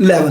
11,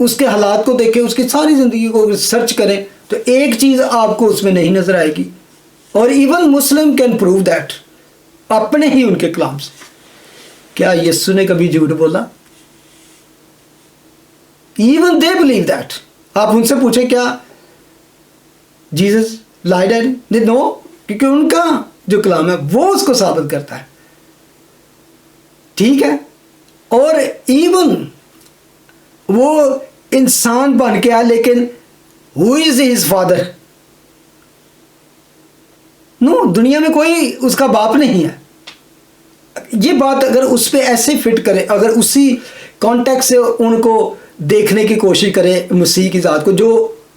اس کے حالات کو دیکھیں، اس کی ساری زندگی کو سرچ کریں تو ایک چیز آپ کو اس میں نہیں نظر آئے گی. اور even Muslim can prove that اپنے ہی ان کے کلام سے. کیا یسوع نے کبھی جھوٹ بولا؟ Even they believe that. آپ ان سے پوچھیں کیا جیسس لائڈ ہے؟ نو، کیونکہ ان کا جو کلام ہے وہ اس کو ثابت کرتا ہے. ٹھیک ہے. اور ایون وہ انسان بن کے آیا، لیکن ہو از ہز فادر؟ نو، دنیا میں کوئی اس کا باپ نہیں ہے. یہ بات اگر اس پہ ایسے فٹ کرے، اگر اسی کانٹیکٹ سے ان کو دیکھنے کی کوشش کرے مسیح کی ذات کو جو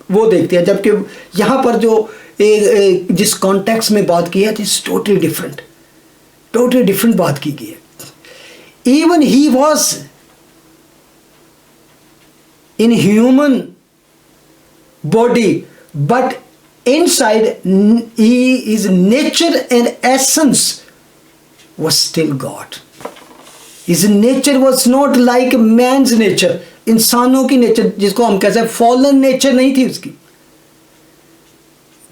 وہ دیکھتے ہیں، جبکہ یہاں پر جو جس کانٹیکس میں بات کی ہے اٹس ٹوٹلی ڈفرنٹ بات کی گئی ہے. Even he was in human body, but inside his nature and essence was still God. His nature was not like man's nature. انسانوں کی نیچر جس کو ہم کہتے ہیں فالن نیچر نہیں تھی، اس کی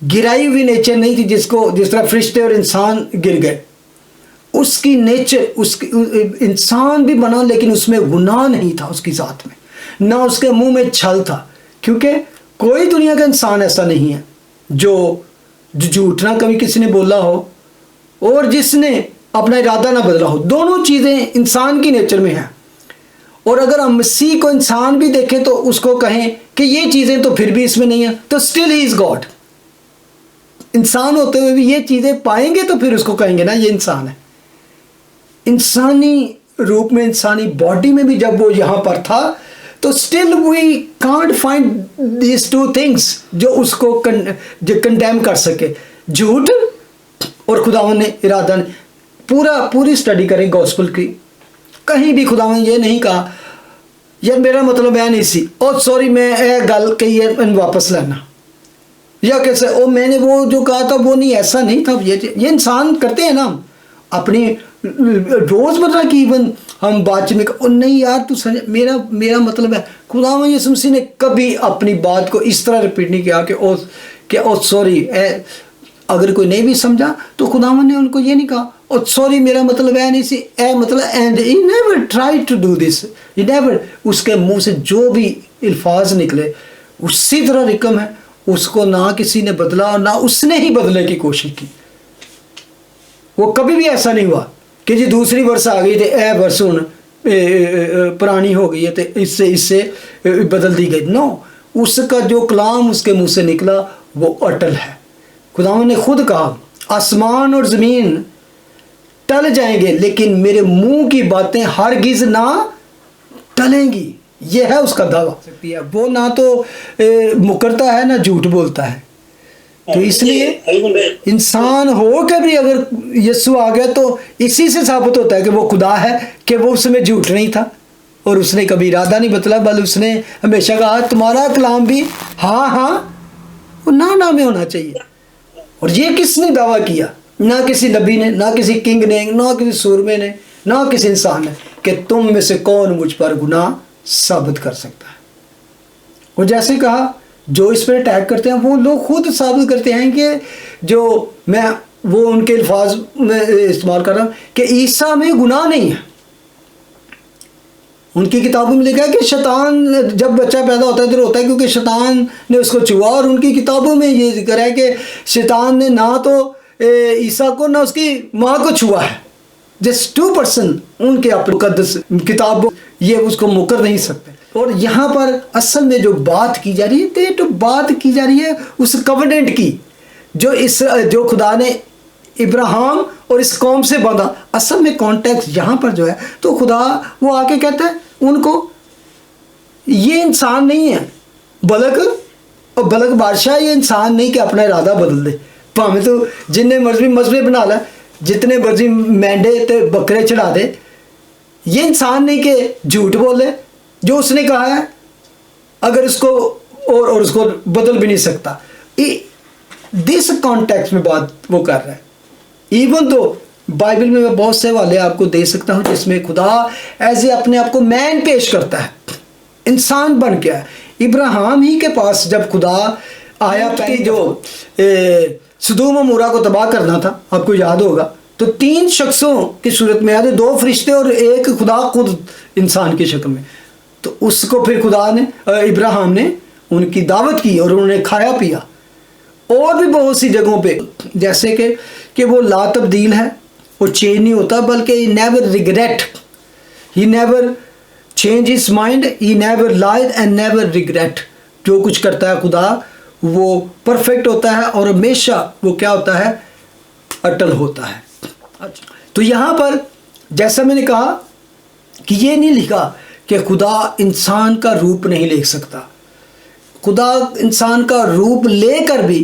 گرائی ہوئی نیچر نہیں تھی، جس طرح فرشتے اور انسان گر گئے. اس کی نیچر، اس کی انسان بھی بنا لیکن اس میں گناہ نہیں تھا اس کی ذات میں، نہ اس کے منہ میں چھل تھا. کیونکہ کوئی دنیا کا انسان ایسا نہیں ہے جو جھوٹ نہ کبھی کسی نے بولا ہو اور جس نے اپنا ارادہ نہ بدلا ہو. دونوں چیزیں انسان کی نیچر میں ہیں. اور اگر ہم مسیح کو انسان بھی دیکھیں تو اس کو کہیں کہ یہ چیزیں تو پھر بھی اس میں نہیں ہیں، تو اسٹل ہی از گاڈ. انسان ہوتے ہوئے بھی یہ چیزیں پائیں گے تو پھر اس کو کہیں گے نا یہ انسان ہے. انسانی روپ میں، انسانی باڈی میں بھی جب وہ یہاں پر تھا تو still we can't find these two things جو اس کو کنڈیم کر سکے، جھوٹ اور خداوند نے ارادہ نے. پوری اسٹڈی کریں گوسپل کی، کہیں بھی خداوند نے یہ نہیں کہا یار میرا مطلب ہے نہیں سی، اور سوری میں گل کہی ہے واپس لینا، یا کیسے او میں نے وہ جو کہا تھا وہ نہیں، ایسا نہیں تھا. یہ انسان کرتے ہیں نا ہم اپنی روزمرہ کی ایون ہم بات چیت میں نہیں یار تو میرا مطلب ہے. خداوند یسوع مسیح نے کبھی اپنی بات کو اس طرح ریپیٹ نہیں کیا کہ او سوری. اگر کوئی نہیں بھی سمجھا تو خداوند نے ان کو یہ نہیں کہا او سوری میرا مطلب ہے نہیں سی، مطلب and he never try to do this. He never, اس کے منہ سے جو بھی الفاظ نکلے اسی طرح رقم ہے، اس کو نہ کسی نے بدلا اور نہ اس نے ہی بدلنے کی کوشش کی. وہ کبھی بھی ایسا نہیں ہوا کہ جی دوسری ورس آ گئی تھے ورس ہوں پرانی ہو گئی ہے تو اس سے بدل دی گئی. نو، اس کا جو کلام اس کے منہ سے نکلا وہ اٹل ہے. خداوند نے خود کہا آسمان اور زمین ٹل جائیں گے لیکن میرے منہ کی باتیں ہرگز نہ ٹلیں گی. یہ ہے اس کا دعویٰ. وہ نہ تو مکرتا ہے نہ جھوٹ بولتا ہے. تو اس لیے انسان ہو کے بھی اگر یسوع آ گیا تو اسی سے ثابت ہوتا ہے کہ وہ خدا ہے، کہ وہ اس میں جھوٹ نہیں تھا اور اس نے کبھی ارادہ نہیں بدلا، بلکہ اس نے ہمیشہ کہا تمہارا کلام بھی ہاں ہاں وہ نہ میں ہونا چاہیے. اور یہ کس نے دعویٰ کیا؟ نہ کسی نبی نے، نہ کسی کنگ نے، نہ کسی سورمے نے، نہ کسی انسان نے، کہ تم میں سے کون مجھ پر گناہ ثابت کر سکتا ہے. اور جیسے کہا جو اس پر اٹیک کرتے ہیں وہ لوگ خود ثابت کرتے ہیں کہ جو میں وہ ان کے الفاظ میں استعمال کر رہا ہوں کہ عیسیٰ میں گناہ نہیں ہے. ان کی کتابوں میں لکھا ہے کہ شیطان جب بچہ پیدا ہوتا ہے تو روتا ہے کیونکہ شیطان نے اس کو چھوا. اور ان کی کتابوں میں یہ ذکر ہے کہ شیطان نے نہ تو عیسیٰ کو نہ اس کی ماں کو چھوا ہے. جسٹ 2% ان کے اپنے مقدس کتابوں یہ اس کو مکر نہیں سکتے. اور یہاں پر اصل میں جو بات کی جا رہی ہے تو بات کی جا رہی ہے اس کووننٹ کی جو خدا نے ابراہیم اور اس قوم سے باندھا. اصل میں کانٹیکس یہاں پر جو ہے تو خدا وہ آ کے کہتا ہے ان کو یہ انسان نہیں ہے بلک بادشاہ یہ انسان نہیں کہ اپنا ارادہ بدل دے. پاویں تو جن نے مذہبی بنا لا، جتنے مرضی مینڈے تے بکرے چڑھا دے، یہ انسان نہیں کہ جھوٹ بولے جو اس نے کہا ہے اگر اس کو اور اس کو بدل بھی نہیں سکتا. دس کانٹیکس میں بات وہ کر رہا ہے. ایون تو بائبل میں بہت سے حوالے آپ کو دے سکتا ہوں جس میں خدا ایسے اپنے آپ کو مین پیش کرتا ہے انسان بن گیا ہے۔ ابراہیم ہی کے پاس جب خدا آیا کہ جو سدوم و عمورہ کو تباہ کرنا تھا، آپ کو یاد ہوگا، تو 3 شخصوں کی صورت میں آئے، 2 فرشتے اور ایک خدا خود انسان کی شکل میں۔ تو اس کو پھر خدا نے ابراہیم نے ان کی دعوت کی اور انہوں نے کھایا پیا۔ اور بھی بہت سی جگہوں پہ جیسے کہ وہ لا تبدیل ہے، وہ چینج نہیں ہوتا، بلکہ he never regret, he never change his mind, he never lied and never regret۔ جو کچھ کرتا ہے خدا وہ پرفیکٹ ہوتا ہے اور ہمیشہ وہ کیا ہوتا ہے؟ اٹل ہوتا ہے۔ تو یہاں پر جیسا میں نے کہا کہ یہ نہیں لکھا کہ خدا انسان کا روپ نہیں لے سکتا، خدا انسان کا روپ لے کر بھی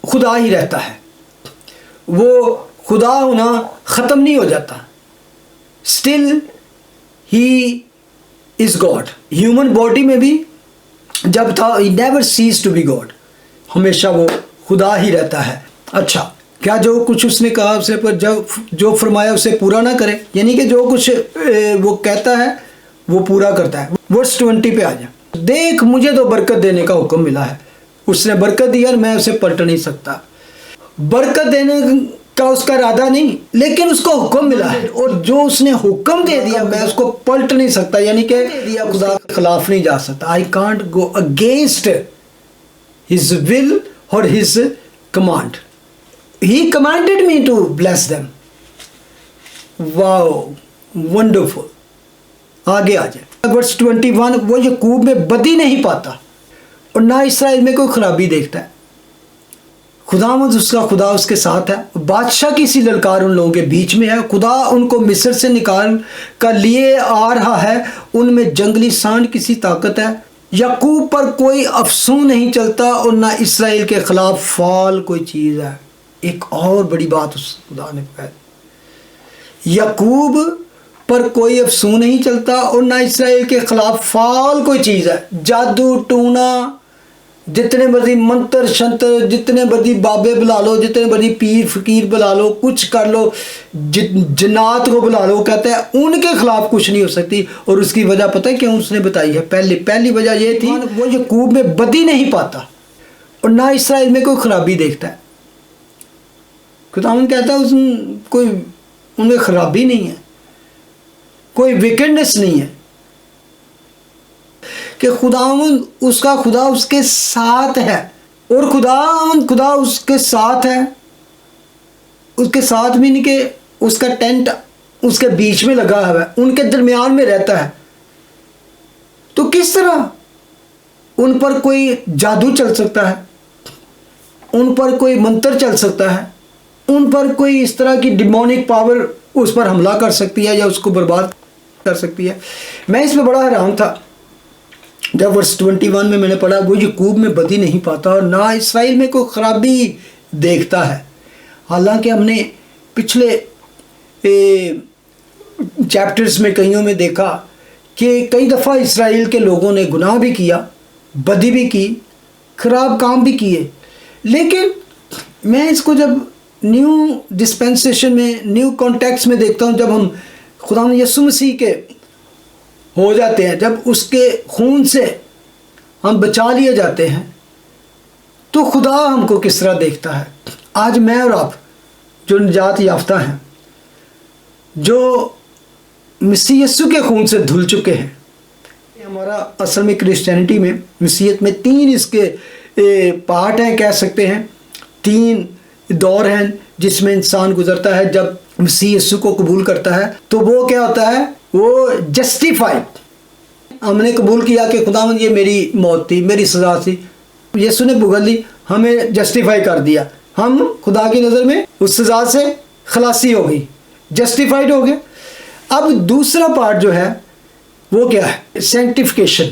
خدا ہی رہتا ہے، وہ خدا ہونا ختم نہیں ہو جاتا، still he is God. Human body میں بھی جب تھا he never ceases to be God, ہمیشہ وہ خدا ہی رہتا ہے۔ اچھا، کیا جو کچھ اس نے کہا اسے پر جو فرمایا اسے پورا نہ کرے؟ یعنی کہ جو کچھ وہ کہتا ہے وہ پورا کرتا ہے۔ ورس 20 پہ آ جائیں۔ دیکھ مجھے تو برکت دینے کا حکم ملا ہے، اس نے برکت دی اور میں اسے پلٹ نہیں سکتا۔ برکت دینے کا اس کا ارادہ نہیں، لیکن اس کو حکم ملا ہے، اور جو اس نے حکم دے دیا میں اس کو پلٹ نہیں سکتا، یعنی کہ خدا کے خلاف نہیں جا سکتا۔ I can't go against his will or his command. He commanded me to bless them. Wow, wonderful۔ آگے آ جائے ورس 21۔ وہ یعقوب میں بدی نہیں پاتا اور نہ اسرائیل میں کوئی خرابی دیکھتا ہے۔ خداوند اس کا خدا اس کے ساتھ ہے، بادشاہ کی سی للکار ان لوگوں کے بیچ میں ہے۔ خدا ان کو مصر سے نکال کر لیے آ رہا ہے، ان میں جنگلی سانڈ کی سی طاقت ہے۔ یعقوب پر کوئی افسون نہیں چلتا اور نہ اسرائیل کے خلاف فعال کوئی چیز ہے۔ ایک اور بڑی بات اس خدا نے کہی، یعقوب پر کوئی افسون نہیں چلتا اور نہ اسرائیل کے خلاف فعال کوئی چیز ہے۔ جادو ٹونا، جتنے مرضی منتر شنتر، جتنے مرضی بابے بلا لو، جتنے مرضی پیر فقیر بلا لو، کچھ کر لو، جنات کو بلا لو، کہتا ہے ان کے خلاف کچھ نہیں ہو سکتی۔ اور اس کی وجہ پتہ ہے کیوں اس نے بتائی ہے؟ پہلی وجہ یہ تھی وہ یعقوب میں بدی نہیں پاتا اور نہ اسرائیل میں کوئی خرابی دیکھتا ہے۔ خداوند کہتا ہے کوئی ان میں خرابی نہیں ہے، کوئی ویکڈنس نہیں ہے، کہ خداوند اس کا خدا اس کے ساتھ ہے، اور خدا اس کے ساتھ ہے، اس کے ساتھ بھی نہیں کہ اس کا ٹینٹ اس کے بیچ میں لگا ہوا ہے، ان کے درمیان میں رہتا ہے۔ تو کس طرح ان پر کوئی جادو چل سکتا ہے، ان پر کوئی منتر چل سکتا ہے، ان پر کوئی اس طرح کی ڈیمونک پاور اس پر حملہ کر سکتی ہے یا اس کو برباد کر سکتی ہے؟ میں اس میں بڑا حیران تھا جب ورس 21 میں نے پڑھا وہ یعقوب میں بدی نہیں پاتا اور نہ اسرائیل میں کوئی خرابی دیکھتا ہے۔ حالانکہ ہم نے پچھلے چیپٹرز میں کئیوں میں دیکھا کہ کئی دفعہ اسرائیل کے لوگوں نے گناہ بھی کیا، بدی بھی کی، خراب کام بھی کیے، لیکن میں اس کو جب نیو ڈسپینسیشن میں، نیو کانٹیکس میں دیکھتا ہوں، جب ہم خدا یسوع مسیح کے ہو جاتے ہیں، جب اس کے خون سے ہم بچا لیے جاتے ہیں، تو خدا ہم کو کس طرح دیکھتا ہے۔ آج میں اور آپ جو نجات یافتہ ہیں، جو مسیح یسوع کے خون سے دھل چکے ہیں، ہمارا اصل میں کرسچینٹی میں مسیحیت میں 3 اس کے پارٹ ہیں، کہہ سکتے ہیں 3 دور ہیں جس میں انسان گزرتا ہے جب مسیح یسوع کو قبول کرتا ہے۔ تو وہ کیا ہوتا ہے؟ وہ جسٹیفائی، ہم نے قبول کیا کہ خداوند یہ میری موت تھی، میری سزا تھی، یسوع نے بھگت لی، ہمیں جسٹیفائی کر دیا، ہم خدا کی نظر میں اس سزا سے خلاصی ہو گئی، جسٹیفائڈ ہو گئے۔ اب دوسرا پارٹ جو ہے وہ کیا ہے؟ سینٹیفیکیشن۔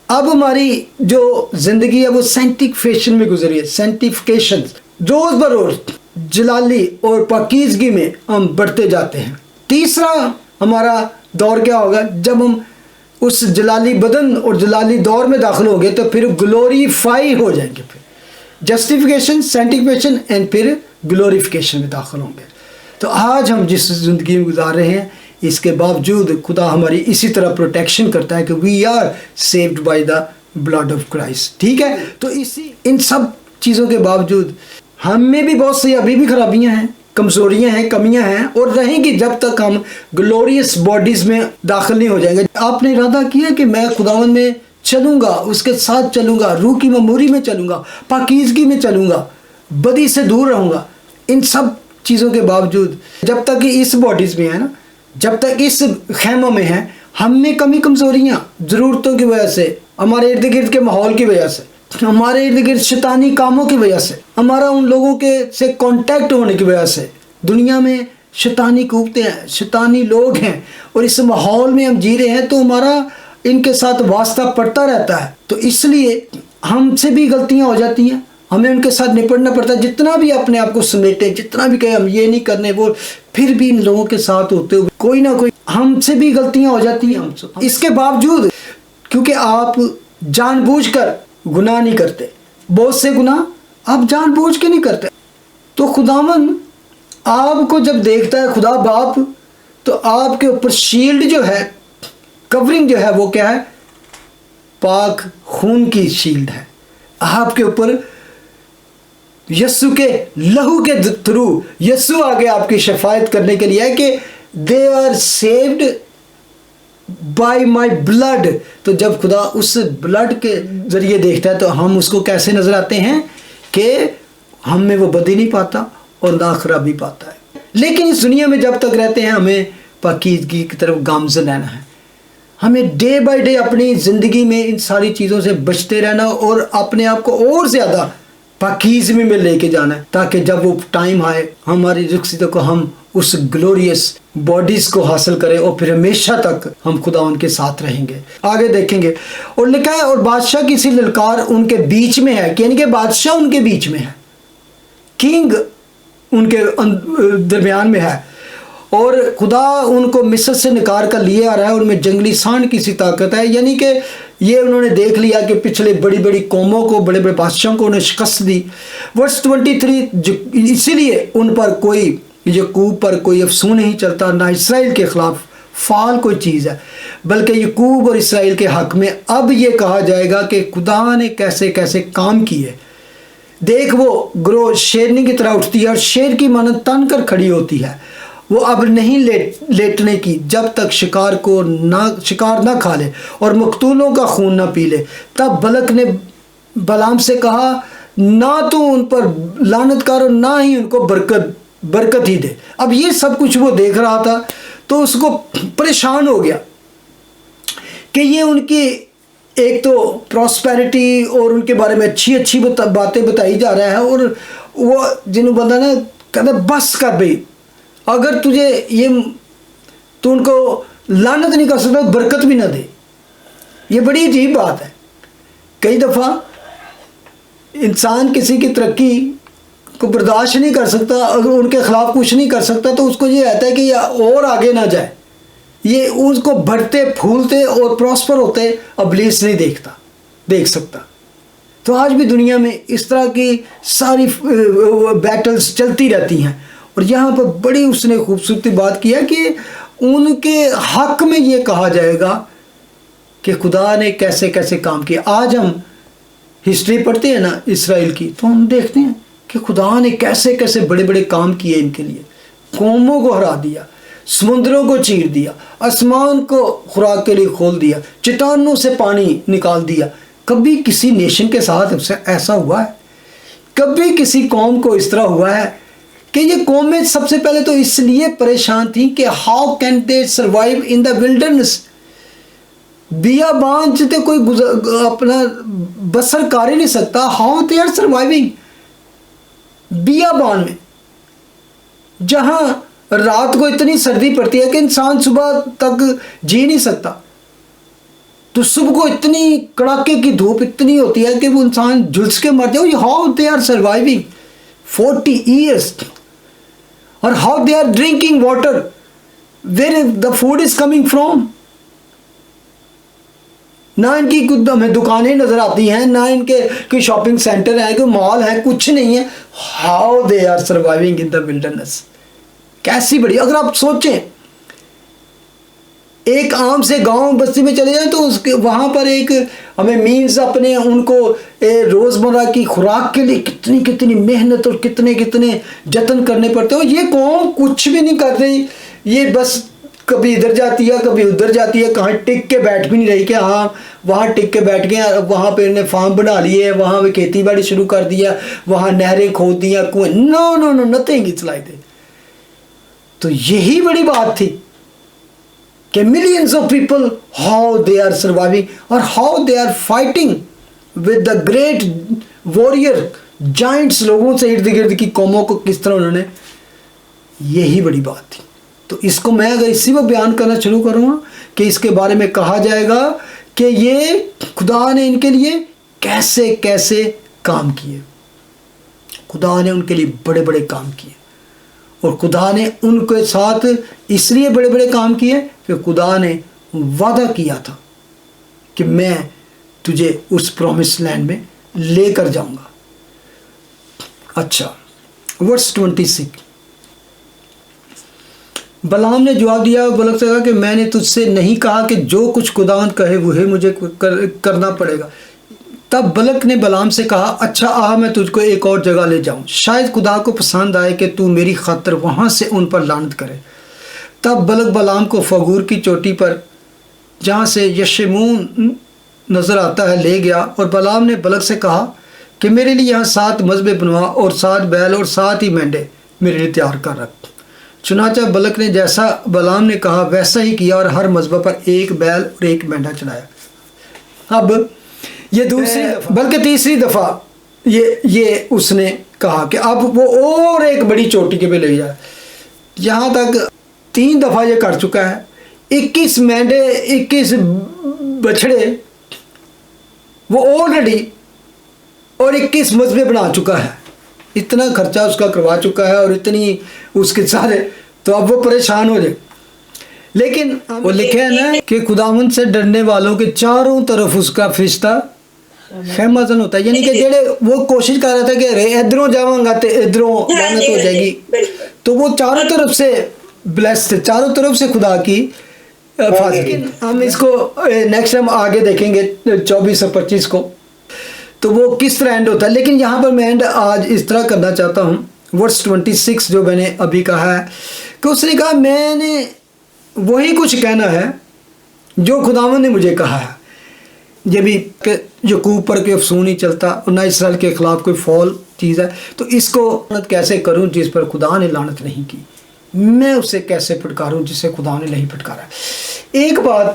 اب ہماری جو زندگی ہے وہ سینٹیفیکیشن میں گزری ہے، سینٹیفیکیشن، روز بروز جلالی اور پاکیزگی میں ہم بڑھتے جاتے ہیں۔ تیسرا ہمارا دور کیا ہوگا؟ جب ہم اس جلالی بدن اور جلالی دور میں داخل ہو گئے تو پھر گلوریفائی ہو جائیں گے، پھر جسٹیفیکیشن، سینٹیفیکیشن اینڈ پھر گلوریفیکیشن میں داخل ہوں گے۔ تو آج ہم جس زندگی میں گزار رہے ہیں اس کے باوجود خدا ہماری اسی طرح پروٹیکشن کرتا ہے کہ we are saved by the blood of Christ. ٹھیک ہے, تو ان سب چیزوں کے باوجود ہم میں بھی بہت سی ابھی بھی خرابیاں ہیں, کمزوریاں ہیں, کمیاں ہیں, اور رہیں گی جب تک ہم گلوریس باڈیز میں داخل نہیں ہو جائیں گے. آپ نے ارادہ کیا کہ میں خداوند میں چلوں گا, اس کے ساتھ چلوں گا, روح کی معموری میں چلوں گا, پاکیزگی میں چلوں گا, بدی سے دور رہوں گا. ان سب چیزوں کے باوجود جب تک اس باڈیز میں ہے نا, جب تک اس خیمہ میں ہے, ہم میں کمی کمزوریاں, ضرورتوں کی وجہ سے, ہمارے ارد گرد کے ماحول کی وجہ سے, ہمارے ارد گرد شیطانی کاموں کی وجہ سے, ہمارا ان لوگوں کے سے کانٹیکٹ ہونے کی وجہ سے, دنیا میں شیطانی قوتیں ہیں, شیطانی لوگ ہیں, اور اس ماحول میں ہم جی رہے ہیں, تو ہمارا ان کے ساتھ واسطہ پڑتا رہتا ہے. تو اس لیے ہم سے بھی غلطیاں ہو جاتی ہیں, ہمیں ان کے ساتھ نپٹنا پڑتا ہے. جتنا بھی اپنے آپ کو سمیٹیں, جتنا بھی کہیں ہم یہ نہیں کرنے وہ, پھر بھی ان لوگوں کے ساتھ ہوتے ہوئے کوئی نہ کوئی ہم سے بھی غلطیاں ہو جاتی ہیں. اس کے باوجود کیونکہ آپ جان بوجھ کر گناہ نہیں کرتے, بہت سے گناہ آپ جان بوجھ کے نہیں کرتے, تو خداوند آپ کو جب دیکھتا ہے خدا باپ, تو آپ کے اوپر شیلڈ جو ہے, کورنگ جو ہے, وہ کیا ہے؟ پاک خون کی شیلڈ ہے. آپ کے اوپر یسو کے لہو کے تھرو یسو آگے آپ کی شفاعت کرنے کے لیے ہے کہ they are saved by my blood. تو جب خدا اس بلڈ کے ذریعے دیکھتا ہے, تو ہم اس کو کیسے نظر آتے ہیں کہ ہم میں وہ بدی نہیں پاتا اور نہ خرابی پاتا ہے. لیکن اس دنیا میں جب تک رہتے ہیں ہمیں پاکیزگی کی طرف گامزن رہنا ہے. ہمیں ڈے بائی ڈے اپنی زندگی میں ان ساری چیزوں سے بچتے رہنا, اور اپنے آپ کو اور زیادہ پاکیزگی میں لے کے جانا ہے, تاکہ جب وہ ٹائم آئے ہماری رخصتوں کو ہم اس گلوریس باڈیز کو حاصل کریں, اور پھر ہمیشہ تک ہم خدا ان کے ساتھ رہیں گے. آگے دیکھیں گے, اور لکھا ہے اور بادشاہ کی سی للکار ان کے بیچ میں ہے, یعنی کہ بادشاہ ان کے بیچ میں ہے, کنگ ان کے درمیان میں ہے, اور خدا ان کو مصر سے نکال کر لیے آ رہا ہے, ان میں جنگلی سانڈ کی سی طاقت ہے. یعنی کہ یہ انہوں نے دیکھ لیا کہ پچھلے بڑی بڑی قوموں کو, بڑے بڑے بادشاہوں کو انہیں شکست دی. ورس 23, اسی لیے ان پر کوئی, یعقوب پر کوئی افسون نہیں چلتا, نہ اسرائیل کے خلاف فعال کوئی چیز ہے, بلکہ یعقوب اور اسرائیل کے حق میں اب یہ کہا جائے گا کہ خدا نے کیسے کیسے کام کیے. دیکھ وہ گروہ شیرنی کی طرح اٹھتی ہے, اور شیر کی مانند تن کر کھڑی ہوتی ہے. وہ اب نہیں لیٹنے کی جب تک شکار نہ کھا لے اور مقتولوں کا خون نہ پی لے. تب بلک نے بلام سے کہا, نہ تو ان پر لعنت کر اور نہ ہی ان کو برکت ہی دے. اب یہ سب کچھ وہ دیکھ رہا تھا, تو اس کو پریشان ہو گیا کہ یہ ان کی ایک تو پراسپیرٹی اور ان کے بارے میں اچھی اچھی باتیں بتائی جا رہا ہے, اور وہ جنہوں بندہ نا کہتا بس کر بھائی, اگر تجھے یہ تو ان کو لعنت نہیں کر سکتا, برکت بھی نہ دے. یہ بڑی عجیب بات ہے. کئی دفعہ انسان کسی کی ترقی کو برداشت نہیں کر سکتا, اگر ان کے خلاف کچھ نہیں کر سکتا, تو اس کو یہ رہتا ہے کہ یہ اور آگے نہ جائے. یہ اس کو بڑھتے پھولتے اور پراسپر ہوتے ابلیس نہیں دیکھ سکتا. تو آج بھی دنیا میں اس طرح کی ساری بیٹلز چلتی رہتی ہیں, اور یہاں پر بڑی اس نے خوبصورتی بات کی ہے کہ ان کے حق میں یہ کہا جائے گا کہ خدا نے کیسے کیسے کام کیا. آج ہم ہسٹری پڑھتے ہیں نا اسرائیل کی, تو ہم دیکھتے ہیں کہ خدا نے کیسے کیسے بڑے بڑے کام کیے ان کے لیے. قوموں کو ہرا دیا, سمندروں کو چیر دیا, آسمان کو خوراک کے لیے کھول دیا, چٹانوں سے پانی نکال دیا. کبھی کسی نیشن کے ساتھ ایسا ہوا ہے؟ کبھی کسی قوم کو اس طرح ہوا ہے؟ کہ یہ قومیں سب سے پہلے تو اس لیے پریشان تھیں کہ how can they survive in the wilderness. بیابان سے کوئی اپنا بسر کر ہی نہیں سکتا. ہاؤ دے آر سروائیونگ بیابان میں, جہاں رات کو اتنی سردی پڑتی ہے کہ انسان صبح تک جی نہیں سکتا, تو صبح کو اتنی کڑاکے کی دھوپ اتنی ہوتی ہے کہ وہ انسان جھلس کے مر جائے. How they are surviving 40 years. اور how they are drinking water, where the food is coming from. نہ ان کی ہمیں دکانیں نظر آتی ہیں, نہ ان کے کوئی شاپنگ سینٹر ہیں, کوئی مال ہے, کچھ نہیں ہے. how they are surviving in the wilderness. کیسی بڑی, اگر آپ سوچیں ایک عام سے گاؤں بستی میں چلے جائیں تو اس کے وہاں پر ایک ہمیں مینز اپنے ان کو روزمرہ کی خوراک کے لیے کتنی کتنی محنت اور کتنے کتنے جتن کرنے پڑتے ہو. یہ قوم کچھ بھی نہیں کر رہی, یہ بس کبھی ادھر جاتی ہے کبھی ادھر جاتی ہے, کہاں ٹک کے بیٹھ بھی نہیں رہی کہ ہاں وہاں ٹک کے بیٹھ گئے, وہاں پہ انہیں فارم بنا لیے, وہاں پہ کھیتی باڑی شروع کر دیا, وہاں نہریں کھود دیا, کنویں. No no no nothing it's like that. تو یہی بڑی بات تھی کہ millions of people how they are surviving اور how they are fighting with the great warrior giants, لوگوں سے ارد گرد کی قوموں کو کس طرح انہوں نے, یہی بڑی بات تھی. تو اس کو میں اگر اسی میں بیان کرنا شروع کروں گا کہ اس کے بارے میں کہا جائے گا کہ یہ خدا نے ان کے لیے کیسے کیسے کام کیے, خدا نے ان کے لیے بڑے بڑے کام کیے, اور خدا نے ان کے ساتھ اس لیے بڑے بڑے کام کیے کہ خدا نے وعدہ کیا تھا کہ میں تجھے اس پرومس لینڈ میں لے کر جاؤں گا. اچھا, ورس 26. بلعام نے جواب دیا, بلک سے کہا کہ میں نے تجھ سے نہیں کہا کہ جو کچھ خداوند کہے وہی مجھے کرنا پڑے گا. تب بلک نے بلعام سے کہا اچھا آ میں تجھ کو ایک اور جگہ لے جاؤں, شاید خدا کو پسند آئے کہ تو میری خاطر وہاں سے ان پر لعنت کرے. تب بلک بلعام کو فغور کی چوٹی پر جہاں سے یشمون نظر آتا ہے لے گیا, اور بلعام نے بلک سے کہا کہ میرے لیے یہاں 7 مذبے بنوا اور 7 بیل اور 7 ہی مینڈے میرے لیے تیار کر رکھ. چنانچہ بلک نے جیسا بلعام نے کہا ویسا ہی کیا اور ہر مذبح پر 1 بیل اور 1 مینڈا چڑھایا. اب یہ دوسری بلکہ تیسری دفعہ یہ اس نے کہا کہ اب وہ اور ایک بڑی چوٹی کے پہ لے جائے. یہاں تک 3 دفعہ یہ کر چکا ہے. 21 مینڈے 21 بچھڑے وہ آلریڈی اور 21 مذبے بنا چکا ہے. اتنا خرچہ اس کا کروا چکا ہے اور اتنی اس کے سارے, تو اب وہ پریشان ہو جائے. لیکن وہ لکھے ہے نا کہ خداوند سے ڈرنے والوں کے چاروں طرف اس کا فرشتہ خیمہ زن ہوتا ہے. یعنی کہ جڑے وہ کوشش کر رہا تھا کہ ادھروں جاؤں گا تو ادھروں لعنت ہو جائے گی, تو وہ چاروں طرف سے بلیس تھے, چاروں طرف سے خدا کی حفاظت. ہم اس کو نیکسٹ ٹائم آگے دیکھیں گے 24 اور 25 کو, تو وہ کس طرح اینڈ ہوتا ہے. لیکن یہاں پر میں اینڈ آج اس طرح کرنا چاہتا ہوں. ورس 26 جو میں نے ابھی کہا ہے کہ اس نے کہا میں نے وہی کچھ کہنا ہے جو خداوند نے مجھے کہا ہے. یہ بھی کہ یعقوب پر کوئی افسون نہیں چلتا اور نہ اسرائیل کے خلاف کوئی فول چیز ہے, تو اس کو لعنت کیسے کروں جس پر خدا نے لعنت نہیں کی, میں اسے کیسے پھٹکاروں جسے خدا نے نہیں پھٹکارا. ایک بات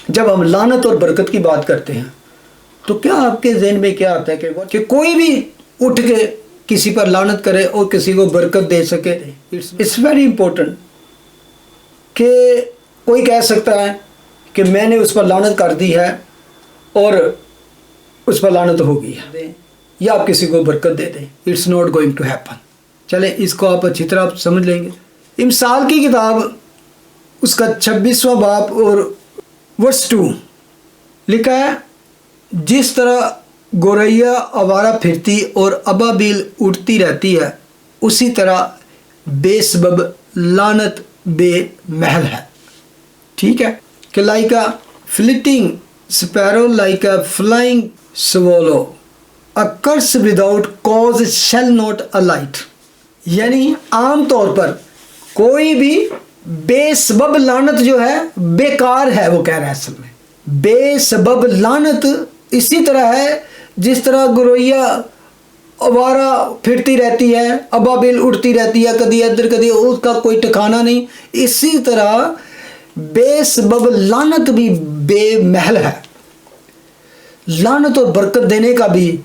جب ہم لعنت اور برکت کی بات کرتے ہیں تو کیا آپ کے ذہن میں کیا آتا ہے کہ کوئی بھی اٹھ کے کسی پر لعنت کرے اور کسی کو برکت دے سکے. اٹس ویری امپورٹنٹ کہ کوئی کہہ سکتا ہے کہ میں نے اس پر لعنت کر دی ہے اور اس پر لعنت ہو گئی ہے, یا آپ کسی کو برکت دے دیں. It's not going to happen. چلیں اس کو آپ اچھی طرح سمجھ لیں گے. امثال کی کتاب اس کا 26واں باب اور ورس 2 لکھا ہے جس طرح گوریا آوارہ پھرتی اور ابابیل اڑتی رہتی ہے اسی طرح بے سبب لعنت بے محل ہے. ٹھیک ہے کہ like a fleeting sparrow like a flying swallow a curse without cause shall not alight. یعنی عام طور پر کوئی بھی بے سبب لعنت جو ہے بیکار ہے, وہ کہہ رہا ہے اصل میں بے سبب لعنت اسی طرح ہے جس طرح گرویا آوارہ پھرتی رہتی ہے, ابابیل اڑتی رہتی ہے, کدی ادھر کدی اس کا کوئی ٹھکانہ نہیں, اسی طرح بے سبب لعنت بھی بے محل ہے. لعنت اور برکت دینے کا بھی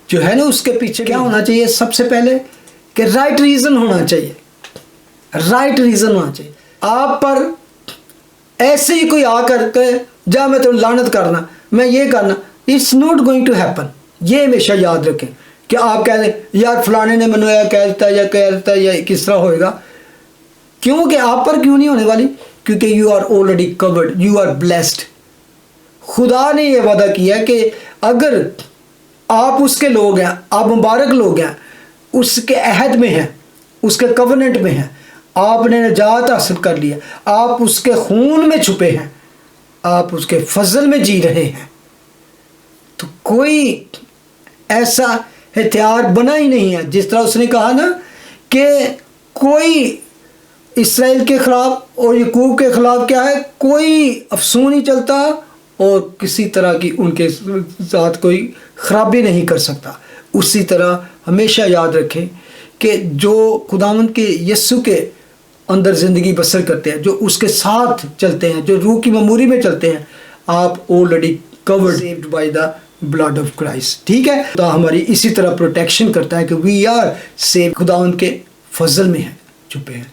جو ہے نا اس کے پیچھے کیا ہونا چاہیے, سب سے پہلے کہ رائٹ ریزن ہونا چاہیے. رائٹ ریزن ہونا چاہیے. آپ پر ایسے ہی کوئی آ کر کے جا میں تمہیں لعنت کرنا, میں یہ کرنا, it's not going to happen. یہ ہمیشہ یاد رکھیں کہ آپ کہہ دیں یار فلانے نے منوایا کہہ دیتا ہے یا کس طرح ہوئے گا. کیوں کہ آپ پر کیوں نہیں ہونے والی, کیونکہ you are already covered, you are blessed. خدا نے یہ وعدہ کیا کہ اگر آپ اس کے لوگ ہیں, آپ مبارک لوگ ہیں, اس کے عہد میں ہیں, اس کے کورننٹ میں ہیں, آپ نے نجات حاصل کر لیا، آپ اس کے خون میں چھپے ہیں، آپ اس کے فضل میں جی رہے ہیں، تو کوئی ایسا ہتھیار بنا ہی نہیں ہے. جس طرح اس نے کہا نا کہ کوئی اسرائیل کے خلاف اور یعقوب کے خلاف کیا ہے، کوئی افسون نہیں چلتا اور کسی طرح کی ان کے ساتھ کوئی خرابی نہیں کر سکتا. اسی طرح ہمیشہ یاد رکھیں کہ جو خداوند کے یسوع کے اندر زندگی بسر کرتے ہیں، جو اس کے ساتھ چلتے ہیں، جو روح کی معموری میں چلتے ہیں، آپ already covered saved by the blood of Christ. ٹھیک ہے، خدا ہماری اسی طرح پروٹیکشن کرتا ہے کہ we are saved، خداوند کے فضل میں ہیں، چھپے ہیں.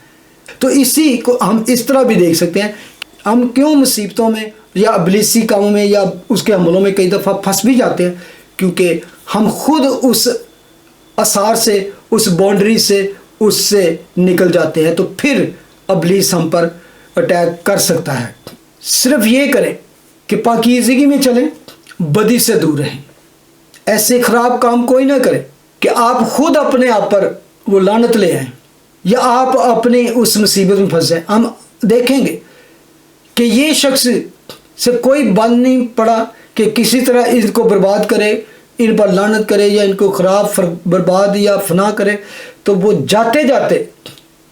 تو اسی کو ہم اس طرح بھی دیکھ سکتے ہیں، ہم کیوں مصیبتوں میں یا ابلیسی کاموں میں یا اس کے عملوں میں کئی دفعہ پھنس بھی جاتے ہیں، کیونکہ ہم خود اس اثار سے، اس باؤنڈری سے، اس سے نکل جاتے ہیں، تو پھر ابلیس ہم پر اٹیک کر سکتا ہے. صرف یہ کریں کہ پاکیزگی میں چلیں، بدی سے دور رہیں. ایسے خراب کام کوئی نہ کرے کہ آپ خود اپنے آپ پر وہ لعنت لے آئیں یا آپ اپنی اس مصیبت میں پھنس جائیں. ہم دیکھیں گے کہ یہ شخص سے کوئی بند نہیں پڑا کہ کسی طرح ان کو برباد کرے، ان پر لعنت کرے یا ان کو خراب برباد یا فنا کرے. تو وہ جاتے جاتے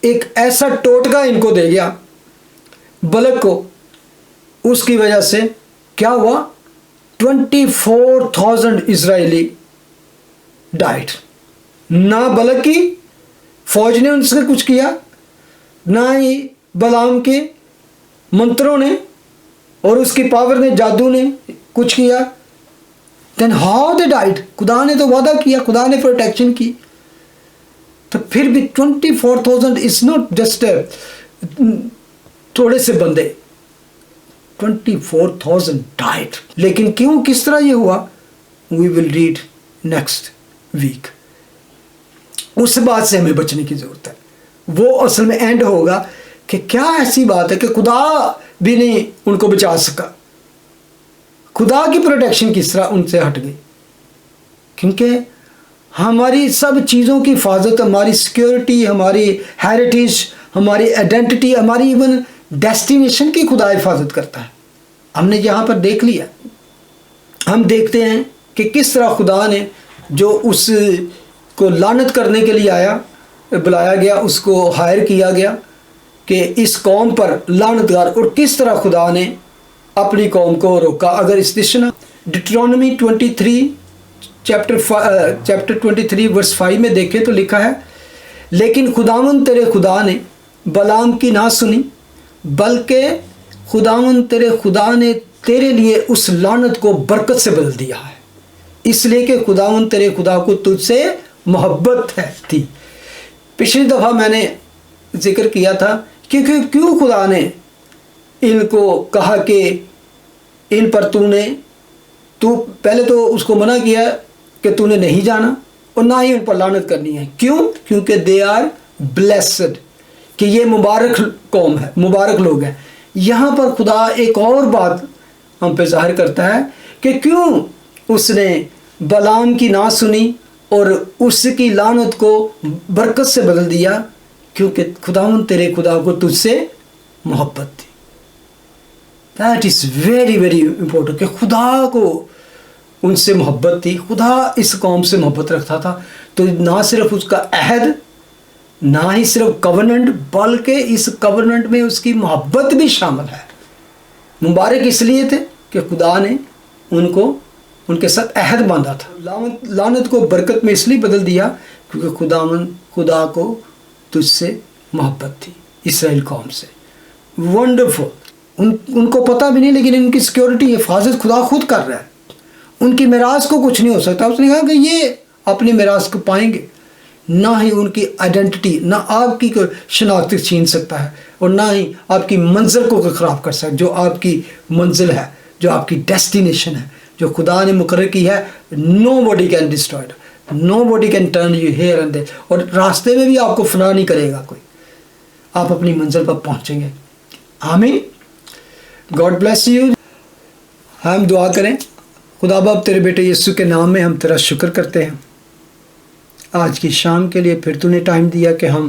ایک ایسا ٹوٹکا ان کو دے گیا بلک کو. اس کی وجہ سے کیا ہوا، 24,000 اسرائیلی ڈائٹ. نہ بلک کی فوج نے ان سے کچھ کیا، نہ ہی بلام کے منتروں نے اور اس کی پاور نے، جادو نے کچھ کیا. then how they died؟ خدا نے تو وعدہ کیا، خدا نے پروٹیکشن کی. تو پھر بھی 24,000 is not just تھوڑے سے بندے، 24,000 died. لیکن کیوں، کس طرح یہ ہوا، we will read next week. اس بات سے ہمیں بچنے کی ضرورت ہے. وہ اصل میں اینڈ ہوگا کہ کیا ایسی بات ہے کہ خدا بھی نہیں ان کو بچا سکا، خدا کی پروٹیکشن کس طرح ان سے ہٹ گئی. کیونکہ ہماری سب چیزوں کی حفاظت، ہماری سیکیورٹی، ہماری ہیریٹیج، ہماری آئیڈینٹی، ہماری ایون ڈیسٹینیشن کی خدا حفاظت کرتا ہے. ہم نے یہاں پر دیکھ لیا، ہم دیکھتے ہیں کہ کس طرح خدا نے جو اس کو لعنت کرنے کے لیے آیا، بلایا گیا، اس کو ہائر کیا گیا کہ اس قوم پر لعنت گار، اور کس طرح خدا نے اپنی قوم کو روکا. اگر اس دشنا ڈیٹرونومی 23 چیپٹر 23 ورس 5 میں دیکھیں تو لکھا ہے، لیکن خداوند تیرے خدا نے بلام کی نہ سنی، بلکہ خداوند تیرے خدا نے تیرے لیے اس لعنت کو برکت سے بدل دیا ہے، اس لیے کہ خداوند تیرے خدا کو تجھ سے محبت ہے تھی. پچھلی دفعہ میں نے ذکر کیا تھا کہ کیوں خدا نے ان کو کہا کہ ان پر تو پہلے تو اس کو منع کیا کہ تو نے نہیں جانا اور نہ ہی ان پر لعنت کرنی ہے. کیوں؟ کیونکہ دے آر بلیسڈ، کہ یہ مبارک قوم ہے، مبارک لوگ ہیں. یہاں پر خدا ایک اور بات ہم پہ ظاہر کرتا ہے کہ کیوں اس نے بلام کی نہ سنی اور اس کی لعنت کو برکت سے بدل دیا، کیونکہ خداوند تیرے خدا کو تجھ سے محبت تھی. That is very very important کہ خدا کو ان سے محبت تھی. خدا اس قوم سے محبت رکھتا تھا. تو نہ صرف اس کا عہد، نہ ہی صرف کورننٹ، بلکہ اس کورننٹ میں اس کی محبت بھی شامل ہے. مبارک اس لیے تھے کہ خدا نے ان کو ان کے ساتھ عہد باندھا تھا. لعنت کو برکت میں اس لیے بدل دیا کیونکہ خدا کو تجھ سے محبت تھی، اسرائیل قوم سے. ونڈرفل. ان کو پتہ بھی نہیں، لیکن ان کی سیکیورٹی، حفاظت خدا خود کر رہا ہے. ان کی میراث کو کچھ نہیں ہو سکتا. اس نے کہا کہ یہ اپنی میراث کو پائیں گے. نہ ہی ان کی آئیڈینٹی، نہ آپ کی شناخت چھین سکتا ہے اور نہ ہی آپ کی منزل کو خراب کر سکتا ہے. جو آپ کی منزل ہے، جو آپ کی ڈیسٹینیشن ہے، جو خدا نے مقرر کی ہے، nobody can destroyed, nobody can turn you here and there. اور راستے میں بھی آپ کو فنا نہیں کرے گا کوئی. آپ اپنی منزل پر پہنچیں گے. آمین. God bless you. ہم دعا کریں. خدا باپ تیرے بیٹے یسوع کے نام میں ہم تیرا شکر کرتے ہیں آج کی شام کے لیے. پھر تو نے ٹائم دیا کہ ہم